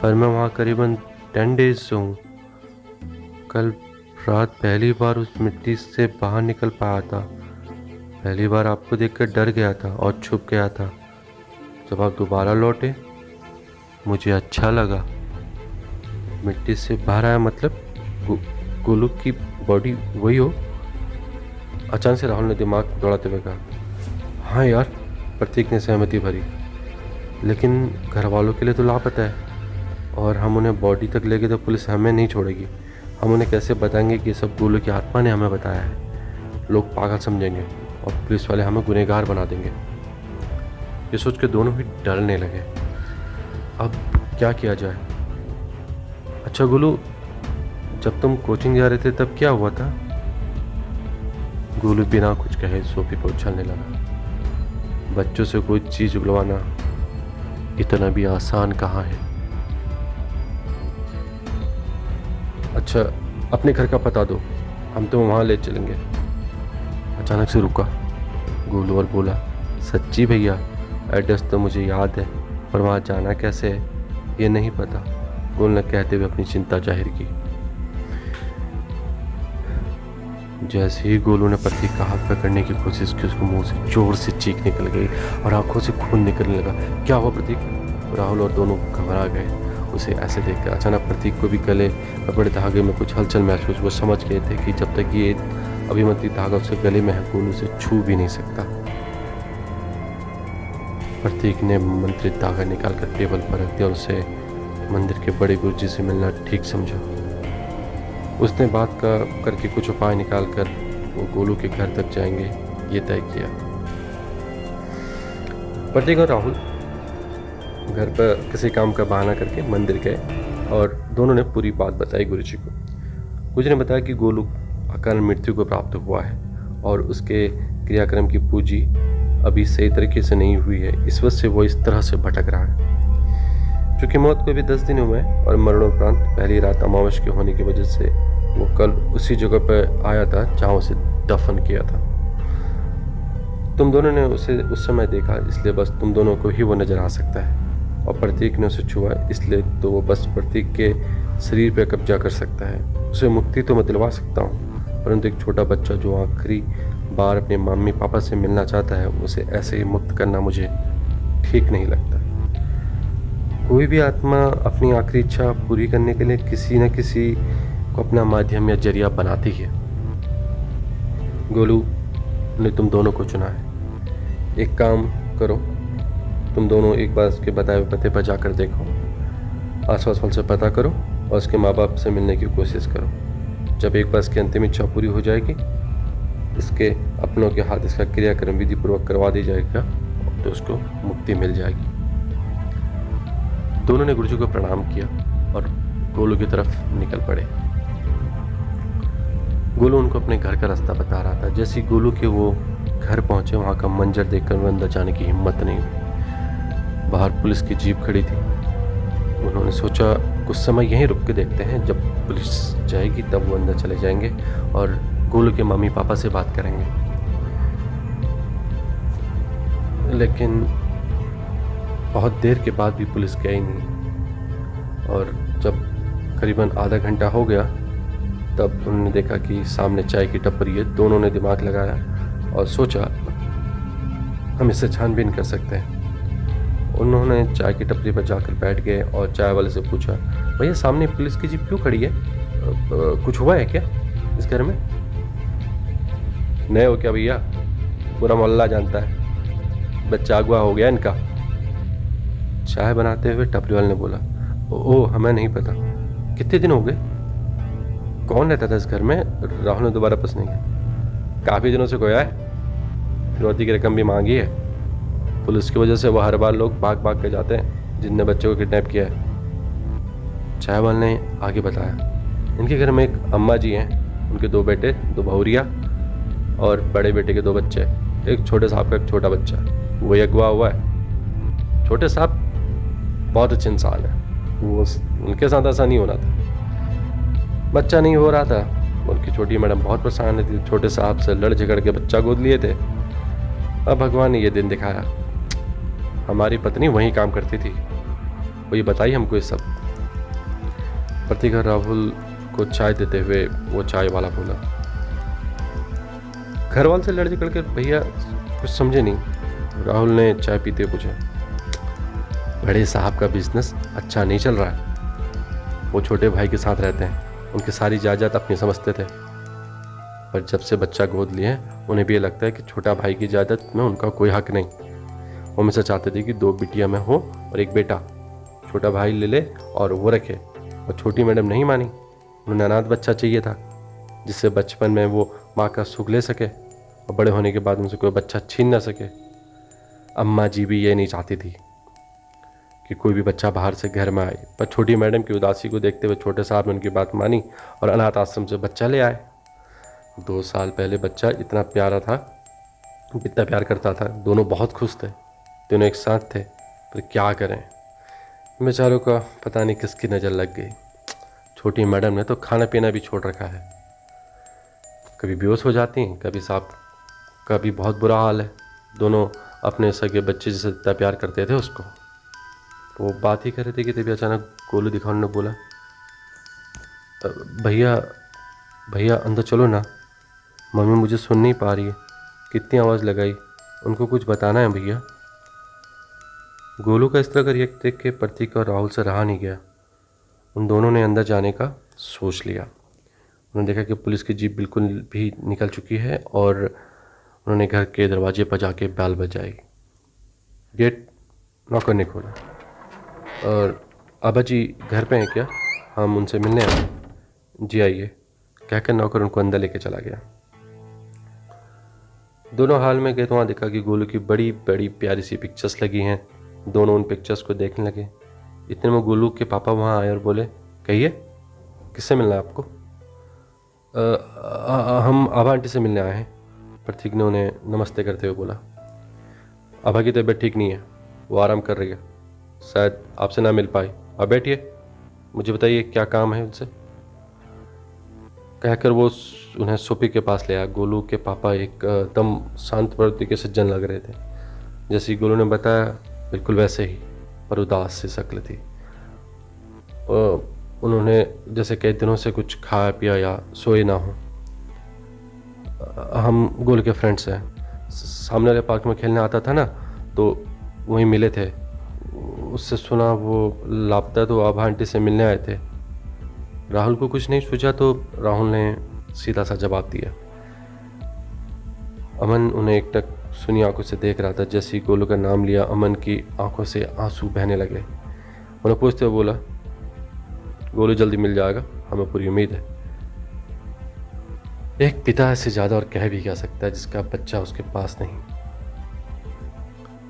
पर मैं वहाँ करीबन 10 डेज से हूँ। कल रात पहली बार उस मिट्टी से बाहर निकल पाया था। पहली बार आपको देखकर डर गया था और छुप गया था। जब आप दोबारा लौटे मुझे अच्छा लगा। मिट्टी से बाहर आया मतलब गोलू की बॉडी वही हो? अचानक से राहुल ने दिमाग दौड़ाते हुए कहा। हाँ यार, प्रतीक ने सहमति भरी, लेकिन घर वालों के लिए तो लापता है और हम उन्हें बॉडी तक ले गए तो पुलिस हमें नहीं छोड़ेगी। हम उन्हें कैसे बताएंगे कि ये सब गोलू की आत्मा ने हमें बताया है? लोग पागल समझेंगे और पुलिस वाले हमें गुनहगार बना देंगे। ये सोच के दोनों ही डरने लगे। अब क्या किया जाए? अच्छा गोलू, जब तुम कोचिंग जा रहे थे तब क्या हुआ था? गोलू बिना कुछ कहे सोफे पर उछलने लगा। बच्चों से कोई चीज़ उगलवाना इतना भी आसान कहाँ है। अच्छा अपने घर का पता दो, हम तो वहाँ ले चलेंगे। अचानक से रुका गोलू और बोला, सच्ची भैया एड्रेस तो मुझे याद है, पर वहाँ जाना कैसे है ये नहीं पता। गोलू ने कहते हुए अपनी चिंता जाहिर की। जैसे ही गोलू ने प्रतीक का हाथ पकड़ने की कोशिश की, उसको मुंह से जोर से चीख निकल गई और आंखों से खून निकलने लगा। क्या हुआ प्रतीक? राहुल और दोनों घबरा गए उसे ऐसे देखकर। अचानक प्रतीक को भी गले में बड़े धागे में कुछ हलचल महसूस। वो समझ गए थे कि जब तक ये अभिमति धागा उसके गले में है, गोलू से छू भी नहीं सकता। प्रतीक ने मंत्रित धागा निकालकर टेबल पर रख दिया और उसे मंदिर के बड़े गुरुजी से मिलना ठीक समझा। उसने बात करके कुछ उपाय निकालकर वो गोलू के घर तक जाएंगे ये तय किया। प्रतीक और राहुल घर पर किसी काम का बहाना करके मंदिर गए और दोनों ने पूरी बात बताई गुरुजी को। गुरुजी ने बताया कि गोलू अकाल मृत्यु को प्राप्त हुआ है और उसके क्रियाक्रम की पूंजी अभी सही तरीके से नहीं हुई है, इस वजह से वो इस तरह से भटक रहा है। चूँकि मौत को भी 10 दिन हुए और मरणोपरांत पहली रात अमावस के होने की वजह से वो कल उसी जगह पर आया था जहाँ उसे दफन किया था। तुम दोनों ने उसे उस समय देखा, इसलिए बस तुम दोनों को ही वो नज़र आ सकता है, और प्रतीक ने उसे छुआ, इसलिए तो वो बस प्रतीक के शरीर पर कब्जा कर सकता है। उसे मुक्ति तो मैं दिलवा सकता हूँ, परंतु एक छोटा बच्चा जो आखिरी बार अपने मम्मी पापा से मिलना चाहता है, उसे ऐसे ही मुक्त करना मुझे ठीक नहीं लगता। कोई भी आत्मा अपनी आखिरी इच्छा पूरी करने के लिए किसी न किसी को अपना माध्यम या जरिया बनाती है। गोलू ने तुम दोनों को चुना है। एक काम करो, तुम दोनों एक बार उसके बताए हुए पते पर जाकर देखो, आसपास वाल से पता करो और उसके माँ बाप से मिलने की कोशिश करो। जब एक बार इसकी अंतिम इच्छा पूरी हो जाएगी, इसके अपनों के हाथ इसका क्रियाक्रम विधि पूर्वक करवा दी जाएगा, तो उसको मुक्ति मिल जाएगी। दोनों ने गुरुजी को प्रणाम किया और गोलू की तरफ निकल पड़े। गोलू उनको अपने घर का रास्ता बता रहा था। जैसे ही गोलू के वो घर पहुंचे, वहाँ का मंजर देखकर वो अंदर जाने की हिम्मत नहीं हुई। बाहर पुलिस की जीप खड़ी थी। उन्होंने सोचा कुछ समय यहीं रुक के देखते हैं, जब पुलिस जाएगी तब वो अंदर चले जाएंगे और गोलू के मम्मी पापा से बात करेंगे। लेकिन बहुत देर के बाद भी पुलिस गई नहीं, और जब करीबन आधा घंटा हो गया तब उन्होंने देखा कि सामने चाय की टपरी है। दोनों ने दिमाग लगाया और सोचा हम इससे छानबीन कर सकते हैं। उन्होंने चाय की टपरी पर जाकर बैठ गए और चाय वाले से पूछा, भैया सामने पुलिस की जीप क्यों खड़ी है? कुछ हुआ है क्या इस घर में? नए हो क्या भैया? पूरा मोहल्ला जानता है, बच्चा अगवा हो गया इनका। चाय बनाते हुए टपरी वाले ने बोला, ओह हमें नहीं पता। कितने दिन हो गए? कौन रहता था इस घर में? राहुल ने दोबारा प्रश्न किया। काफ़ी दिनों से खोया है, फिरौती की रकम भी मांगी है। पुलिस की वजह से वो हर बार लोग भाग भाग के जाते हैं जिनने बच्चे को किडनैप किया है। चाय वाले ने आगे बताया, इनके घर में एक अम्मा जी हैं, उनके 2 बेटे, 2 बहुरिया और बड़े बेटे के 2 बच्चे, एक छोटे साहब का एक छोटा बच्चा, वही अगवा हुआ है। छोटे साहब बहुत अच्छे इंसान है, वो उनके साथ ऐसा नहीं होना था। बच्चा नहीं हो रहा था, उनकी छोटी मैडम बहुत परेशान थी, छोटे साहब से लड़ झगड़ के बच्चा गोद लिए थे। अब भगवान ने ये दिन दिखाया। हमारी पत्नी वहीं काम करती थी, वो ये बताई हमको ये सब। प्रतीक और राहुल को चाय देते हुए वो चाय वाला बोला, घर वाले से लड़ झगड़ के भैया कुछ समझे नहीं। राहुल ने चाय पीते हुए पूछा, बड़े साहब का बिजनेस अच्छा नहीं चल रहा है। वो छोटे भाई के साथ रहते हैं, उनकी सारी जायदाद अपनी समझते थे, पर जब से बच्चा गोद लिए उन्हें भी ये लगता है कि छोटा भाई की जायदाद में उनका कोई हक नहीं। वो हमेशा चाहते थे कि 2 बिटिया में हो और एक बेटा, छोटा भाई ले ले और वो रखे, और छोटी मैडम नहीं मानी। उन्हें अनाथ बच्चा चाहिए था, जिससे बचपन में वो माँ का सुख ले सके और बड़े होने के बाद उनसे कोई बच्चा छीन ना सके। अम्मा जी भी ये नहीं चाहती थी कि कोई भी बच्चा बाहर से घर में आए, पर छोटी मैडम की उदासी को देखते हुए छोटे साहब ने उनकी बात मानी और अनाथ आश्रम से बच्चा ले आए। 2 साल पहले बच्चा इतना प्यारा था, इतना प्यार करता था, दोनों बहुत खुश थे, दोनों एक साथ थे। पर क्या करें, बेचारों का पता नहीं किसकी नज़र लग गई। छोटी मैडम ने तो खाना पीना भी छोड़ रखा है, कभी बेहोश हो जाती हैं, कभी साहब का भी बहुत बुरा हाल है। दोनों अपने सगे बच्चे जिसे इतना प्यार करते थे उसको। तो वो बात ही कर रहे थे कि तभी अचानक गोलू दिखाने ने बोला, भैया भैया अंदर चलो ना, मम्मी मुझे सुन नहीं पा रही है। कितनी आवाज़ लगाई, उनको कुछ बताना है भैया। गोलू का इस तरह का रिएक्ट देख के प्रतीक और राहुल से रहा नहीं गया। उन दोनों ने अंदर जाने का सोच लिया। उन्होंने देखा कि पुलिस की जीप बिल्कुल भी निकल चुकी है और उन्होंने घर के दरवाजे पर जाके बैल बजाई। गेट नौकर ने खोला और आबा जी घर पे हैं क्या? हम उनसे मिलने आए। जी आइए, कहकर नौकर उनको अंदर लेके चला गया। दोनों हाल में गए तो वहाँ देखा कि गोलू की बड़ी बड़ी प्यारी सी पिक्चर्स लगी हैं। दोनों उन पिक्चर्स को देखने लगे। इतने में गोलू के पापा वहाँ आए और बोले, कहिए किससे मिलना है आपको? हम आभा आंटी से मिलने आए हैं। प्रतीक ने उन्हें नमस्ते करते हुए बोला। आभा की तबीयत ठीक नहीं है, वो आराम कर रही है। शायद आपसे ना मिल पाए। आप बैठिए, मुझे बताइए क्या काम है उनसे। कहकर वो उन्हें सोफे के पास ले आया। गोलू के पापा एकदम शांत प्रवृत्ति के सज्जन लग रहे थे। जैसे ही गोलू ने बताया बिल्कुल वैसे ही, पर उदास सी शक्ल थी। उन्होंने जैसे कई दिनों से कुछ खाया पिया या सोए ना हो। हम गोलू के फ्रेंड्स हैं, सामने वाले पार्क में खेलने आता था ना, तो वहीं मिले थे। उससे सुना वो लापता, तो आभा आंटी से मिलने आए थे। राहुल को कुछ नहीं सूझा तो राहुल ने सीधा सा जवाब दिया। अमन उन्हें एकटक सुनी आंखों से देख रहा था। जैसे ही गोलू का नाम लिया, अमन की आंखों से आंसू बहने लगे। उन्हें पूछते हुए बोला, गोलू जल्दी मिल जाएगा, हमें पूरी उम्मीद है। एक पिता से ज़्यादा और कह भी क्या सकता है जिसका बच्चा उसके पास नहीं।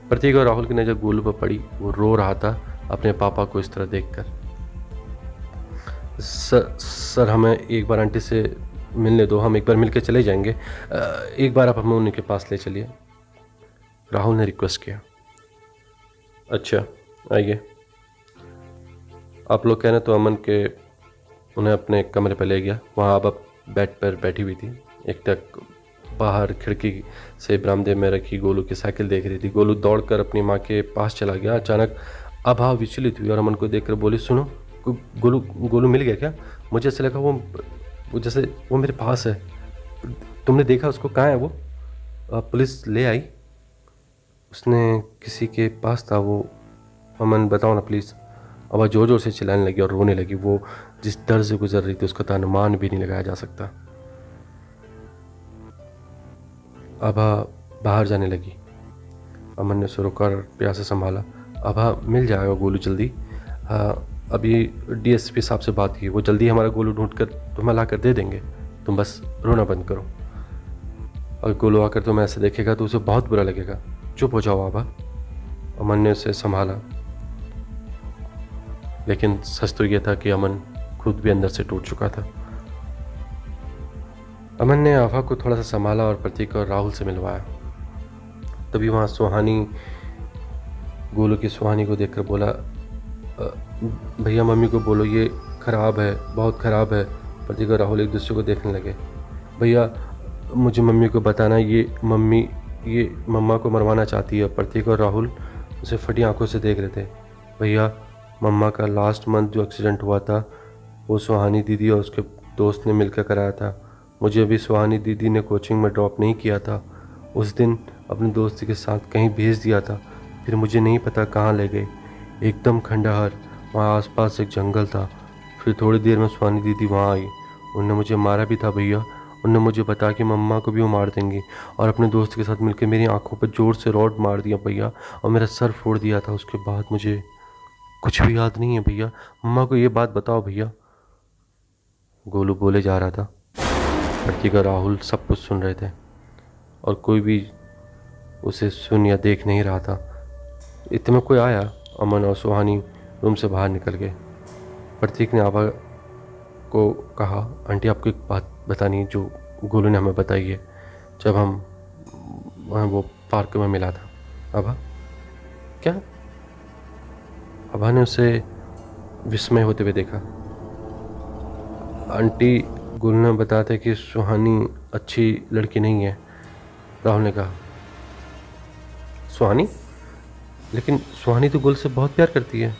प्रतीक और राहुल की नज़र गोलू पर पड़ी। वो रो रहा था अपने पापा को इस तरह देखकर। सर हमें एक बार आंटी से मिलने दो, हम एक बार मिलकर चले जाएंगे। एक बार आप हमें उनके पास ले चलिए, राहुल ने रिक्वेस्ट किया। अच्छा आइए। आप लोग कहने तो अमन के उन्हें अपने कमरे पर ले गया। वहाँ आभा बेड पर बैठी हुई थी। एक तक बाहर खिड़की से बरामदे में रखी गोलू की साइकिल देख रही थी। गोलू दौड़कर अपनी माँ के पास चला गया। अचानक आभा विचलित हुई और अमन को देखकर बोली, सुनो, गोलू गोलू मिल गया क्या? मुझे ऐसा लगा वो जैसे वो मेरे पास है। तुमने देखा उसको? कहाँ है वो? पुलिस ले आई? उसने किसी के पास था वो। अमन बताओ ना प्लीज़। आभा जोर जोर से चिल्लाने लगी और रोने लगी। वो जिस दर्द से गुजर रही थी उसका तो अनुमान भी नहीं लगाया जा सकता। आभा बाहर जाने लगी। अमन ने उसे रोकर प्यार से संभाला। आभा मिल जाएगा गोलू जल्दी। अभी डीएसपी साहब से बात की, वो जल्दी हमारा गोलू ढूंढ कर तुम्हें ला कर दे देंगे। तुम बस रोना बंद करो। अगर गोलू आकर तुम्हें ऐसे देखेगा तो उसे बहुत बुरा लगेगा। चुप हो जाओ आभा। अमन ने उसे संभाला, लेकिन सच तो यह था कि अमन खुद भी अंदर से टूट चुका था। अमन ने आभा को थोड़ा सा संभाला और प्रतीक और राहुल से मिलवाया। तभी वहाँ सुहानी गोलू की सुहानी को देखकर बोला, भैया मम्मी को बोलो ये ख़राब है, बहुत ख़राब है। प्रतीक और राहुल एक दूसरे को देखने लगे। भैया मुझे मम्मी को बताना, ये मम्मा को मरवाना चाहती है। प्रतीक और राहुल उसे फटी आंखों से देख रहे थे। भैया मम्मा का लास्ट मंथ जो एक्सीडेंट हुआ था वो सुहानी दीदी और उसके दोस्त ने मिलकर कराया था। मुझे भी सुहानी दीदी ने कोचिंग में ड्रॉप नहीं किया था। उस दिन अपने दोस्त के साथ कहीं भेज दिया था, फिर मुझे नहीं पता कहाँ ले गए। एकदम खंडहर, वहाँ आसपास एक जंगल था। फिर थोड़ी देर में सुहानी दीदी वहाँ आई। उन्होंने मुझे मारा भी था भैया। उन्होंने मुझे बताया कि मम्मा को भी वो मार देंगी और अपने दोस्त के साथ मिलकर मेरी आंखों पर जोर से रॉड मार दिया भैया और मेरा सर फोड़ दिया था। उसके बाद मुझे कुछ भी याद नहीं है भैया। मम्मा को ये बात बताओ भैया। गोलू बोले जा रहा था। प्रतीक और राहुल सब कुछ सुन रहे थे और कोई भी उसे सुन या देख नहीं रहा था। इतने में कोई आया। अमन और सुहानी रूम से बाहर निकल गए। प्रतीक ने आभा को कहा, आंटी आपको एक बात बतानी है जो गोलू ने हमें बताई है जब हम वहाँ वो पार्क में मिला था। आभा क्या? आभा ने उसे विस्मय होते हुए देखा। आंटी गोलू ने बताया था कि सुहानी अच्छी लड़की नहीं है। राहुल ने कहा। सुहानी? लेकिन सुहानी तो गोलू से बहुत प्यार करती है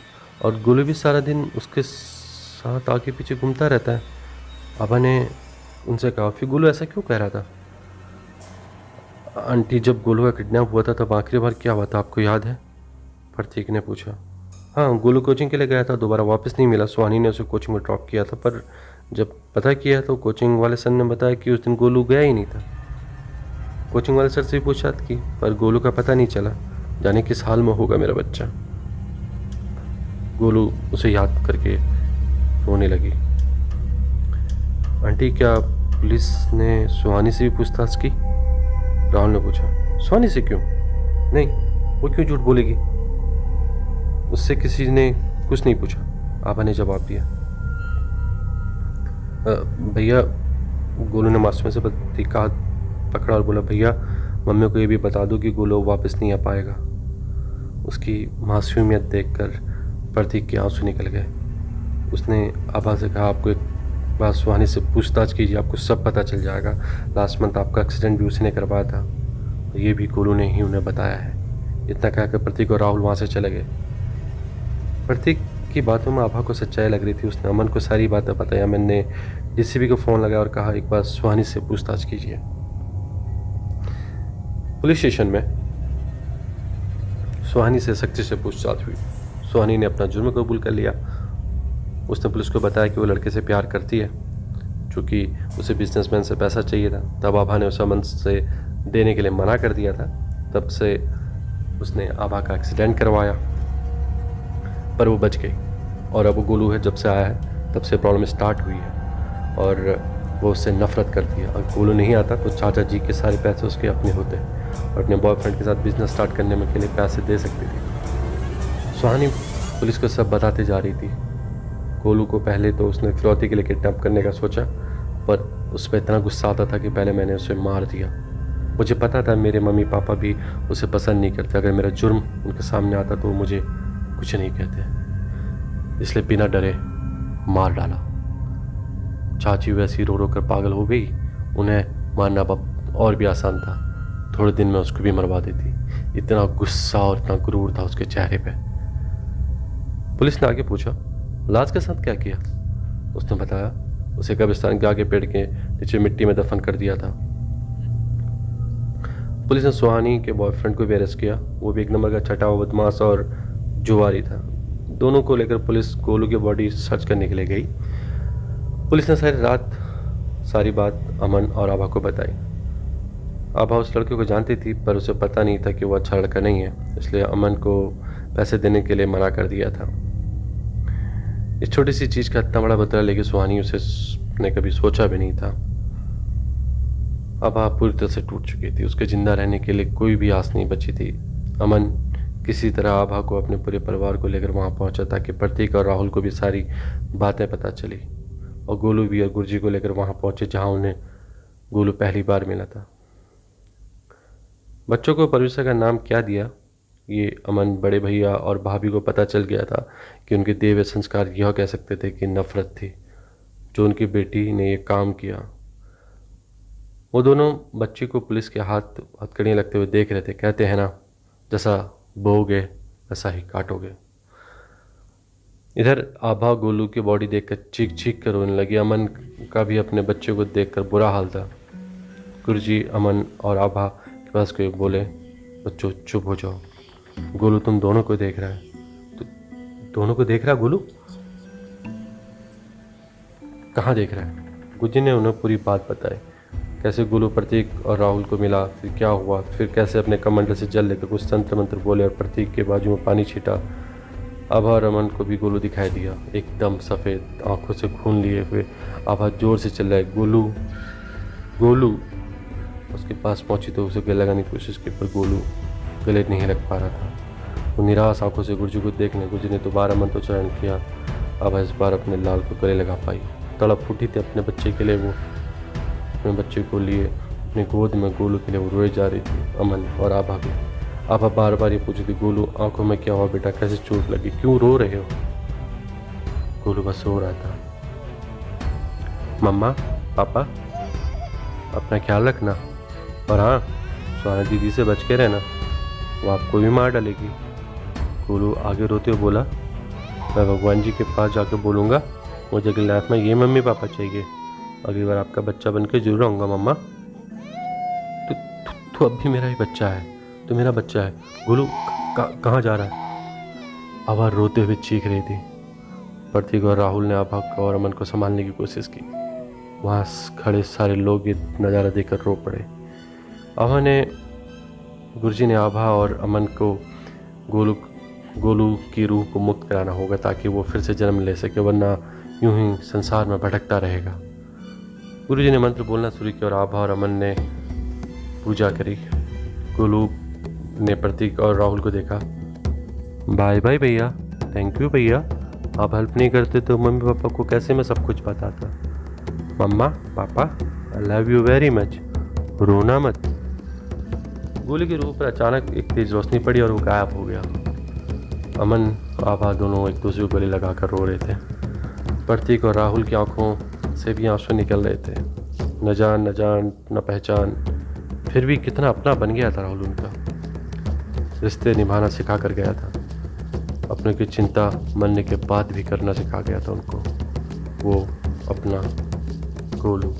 और गोलू भी सारा दिन उसके साथ आगे पीछे घूमता रहता है। आभा ने उनसे कहा। फिर गोलू ऐसा क्यों कह रहा था? आंटी जब गोलू का किडनैप हुआ था तब आखिरी बार क्या हुआ था आपको याद है? प्रतीक ने पूछा। हाँ, गोलू कोचिंग के लिए गया था, दोबारा वापस नहीं मिला। सुहानी ने उसे कोचिंग में ड्रॉप किया था, पर जब पता किया तो कोचिंग वाले सर ने बताया कि उस दिन गोलू गया ही नहीं था। कोचिंग वाले सर से भी पूछताछ की पर गोलू का पता नहीं चला। जाने किस हाल में होगा मेरा बच्चा। गोलू उसे याद करके रोने लगी। आंटी क्या पुलिस ने सुहानी से भी पूछताछ की? राहुल ने पूछा। सुहानी से क्यों? नहीं, वो क्यों झूठ बोलेगी? उससे किसी ने कुछ नहीं पूछा, आभा ने जवाब दिया। भैया, गोलू ने मासूम से प्रतीक का हाथ पकड़ा और बोला, भैया मम्मी को ये भी बता दो कि गोलू वापस नहीं आ पाएगा। उसकी मासूमियत देखकर प्रतीक के आंसू निकल गए। उसने आभा से कहा, आपको एक बात सुहानी से पूछताछ कीजिए, आपको सब पता चल जाएगा। लास्ट मंथ आपका एक्सीडेंट भी उसी ने करवाया था, ये भी गोलू ने ही उन्हें बताया है। इतना कहकर प्रतीक और राहुल वहाँ से चले गए। प्रतीक की बातों में आभा को सच्चाई लग रही थी। उसने अमन को सारी बातें बताई। अमन ने डीसीपी को फ़ोन लगाया और कहा, एक बार सुहानी से पूछताछ कीजिए। पुलिस स्टेशन में सुहानी से सख्ती से पूछताछ हुई। सुहानी ने अपना जुर्म कबूल कर लिया। उसने पुलिस को बताया कि वो लड़के से प्यार करती है, चूँकि उसे बिजनेसमैन से पैसा चाहिए था। तब आभा ने उसे अमन से देने के लिए मना कर दिया था। तब से उसने आभा का एक्सीडेंट करवाया, पर वो बच गई। और अब वो गोलू है, जब से आया है तब से प्रॉब्लम स्टार्ट हुई है और वो उससे नफरत करती है। अगर गोलू नहीं आता तो चाचा जी के सारे पैसे उसके अपने होते और अपने बॉयफ्रेंड के साथ बिजनेस स्टार्ट करने में के लिए पैसे दे सकती थी। सुहानी पुलिस को सब बताते जा रही थी। गोलू को पहले तो उसने फिरौती के लिए किडनैप करने का सोचा, पर उस पर इतना गुस्सा आता था कि पहले मैंने उसे मार दिया। मुझे पता था मेरे मम्मी पापा भी उसे पसंद नहीं करते। अगर मेरा जुर्म उनके सामने आता तो वो मुझे कुछ नहीं कहते, इसलिए बिना डरे मार डाला। चाची वैसी रो रो कर पागल हो गई। उन्हें मारना अब और भी आसान था। थोड़े दिन में उसको भी मरवा देती। इतना गुस्सा और इतना गुरूर था उसके चेहरे पे। पुलिस ने आगे पूछा, लाश के साथ क्या किया? उसने बताया, उसे कब्रिस्तान के आगे पेड़ के नीचे मिट्टी में दफन कर दिया था। पुलिस ने सुहानी के बॉयफ्रेंड को भी अरेस्ट किया। वो भी एक नंबर का छठा हुआ बदमाश और जुआरी था। दोनों को लेकर पुलिस गोलू की बॉडी सर्च करने के लिए गई। पुलिस ने सारी रात सारी बात अमन और आभा को बताई। आभा उस लड़के को जानती थी, पर उसे पता नहीं था कि वो अच्छा लड़का नहीं है, इसलिए अमन को पैसे देने के लिए मना कर दिया था। इस छोटी सी चीज़ का इतना बड़ा बदला लेके सुहानी उसे ने कभी सोचा भी नहीं था। आभा पूरी तरह से टूट चुकी थी। उसके जिंदा रहने के लिए कोई भी आस नहीं बची थी। अमन किसी तरह आभा को अपने पूरे परिवार को लेकर वहाँ पहुँचा ताकि प्रतीक और राहुल को भी सारी बातें पता चली, और गोलू भी और गुरजी को लेकर वहाँ पहुँचे जहाँ उन्हें गोलू पहली बार मिला था। बच्चों को परवरिश का नाम क्या दिया, ये अमन, बड़े भैया और भाभी को पता चल गया था कि उनके दिए हुए संस्कार यह कह सकते थे कि नफरत थी जो उनकी बेटी ने ये काम किया। वो दोनों बच्ची को पुलिस के हाथ हथकड़ियाँ लगते हुए देख रहे थे। कहते हैं ना, जैसा बोओगे वैसा ही काटोगे। इधर आभा गोलू की बॉडी देखकर चीख चीख कर रोने लगी। अमन का भी अपने बच्चे को देखकर बुरा हाल था। गुरुजी अमन और आभा के पास गए, बोले, बच्चों चुप हो जाओ, गोलू तुम दोनों को देख रहा है। तो दोनों को देख रहा है? गोलू कहाँ देख रहा है? गुरुजी ने उन्हें पूरी बात बताई, कैसे गोलू प्रतीक और राहुल को मिला, फिर क्या हुआ, फिर कैसे अपने कमंडल से जल लेकर कुछ तंत्र मंत्र बोले और प्रतीक के बाजू में पानी छीटा। आभा और अमन को भी गोलू दिखाई दिया, एकदम सफ़ेद, आंखों से खून लिए हुए। आभा जोर से चिल्लाए, गोलू गोलू। उसके पास पहुंची तो उसे गले लगाने की कोशिश की, पर गोलू गले नहीं लग पा रहा था। वो निराश आंखों से गुरुजी को देखने। गुरुजी ने दोबारा मंत्रोच्चारण किया। आभा इस बार अपने लाल को गले लगा पाई। तड़प उठी थी अपने बच्चे के लिए। वो अपने बच्चे को लिए अपनी गोद में गोलू के लिए वो रोए जा रही थी। अमन और आभा भी। आभा बार बार ये पूछी थी, गोलू आंखों में क्या हुआ बेटा, कैसे चोट लगी, क्यों रो रहे हो? गोलू बस रो रहा था। मम्मा पापा अपना ख्याल रखना, और हाँ सुहाना दीदी से बच के रहना, वो आपको भी मार डालेगी। गोलू आगे रोते हुए बोला, मैं भगवान जी के पास जाकर बोलूँगा मुझे अगली लाइफ में ये मम्मी पापा चाहिए, अगली बार आपका बच्चा बन के जरूर आऊँगा मम्मा। तो अब भी मेरा ही बच्चा है, तो मेरा बच्चा है। गोलू कहाँ जा रहा है? आभा रोते हुए चीख रही थी। प्रतीक और राहुल ने आभा को और अमन को संभालने की कोशिश की। वहाँ खड़े सारे लोग ये नज़ारा देखकर रो पड़े। आभा ने गुरुजी ने आभा और अमन को गोलू की रूह को मुक्त कराना होगा ताकि वो फिर से जन्म ले सके, वरना यूं ही संसार में भटकता रहेगा। गुरुजी ने मंत्र बोलना शुरू किया और आभा और अमन ने पूजा करी। गोलू ने प्रतीक और राहुल को देखा। बाय बाय भैया, थैंक यू भैया, आप हेल्प नहीं करते तो मम्मी पापा को कैसे मैं सब कुछ बताता। मम्मा पापा I love you very much, रोना मत। गोलू की रूह पर अचानक एक तेज रोशनी पड़ी और वो गायब हो गया। अमन आभा दोनों एक दूसरे को गले लगा कर रो रहे थे। प्रतीक और राहुल की आंखों से भी आंसू निकल रहे थे। न जान न जान न पहचान, फिर भी कितना अपना बन गया था राहुल उनका। रिश्ते निभाना सिखा कर गया था, अपने की चिंता मरने के बाद भी करना सिखा गया था उनको वो अपना गोलू।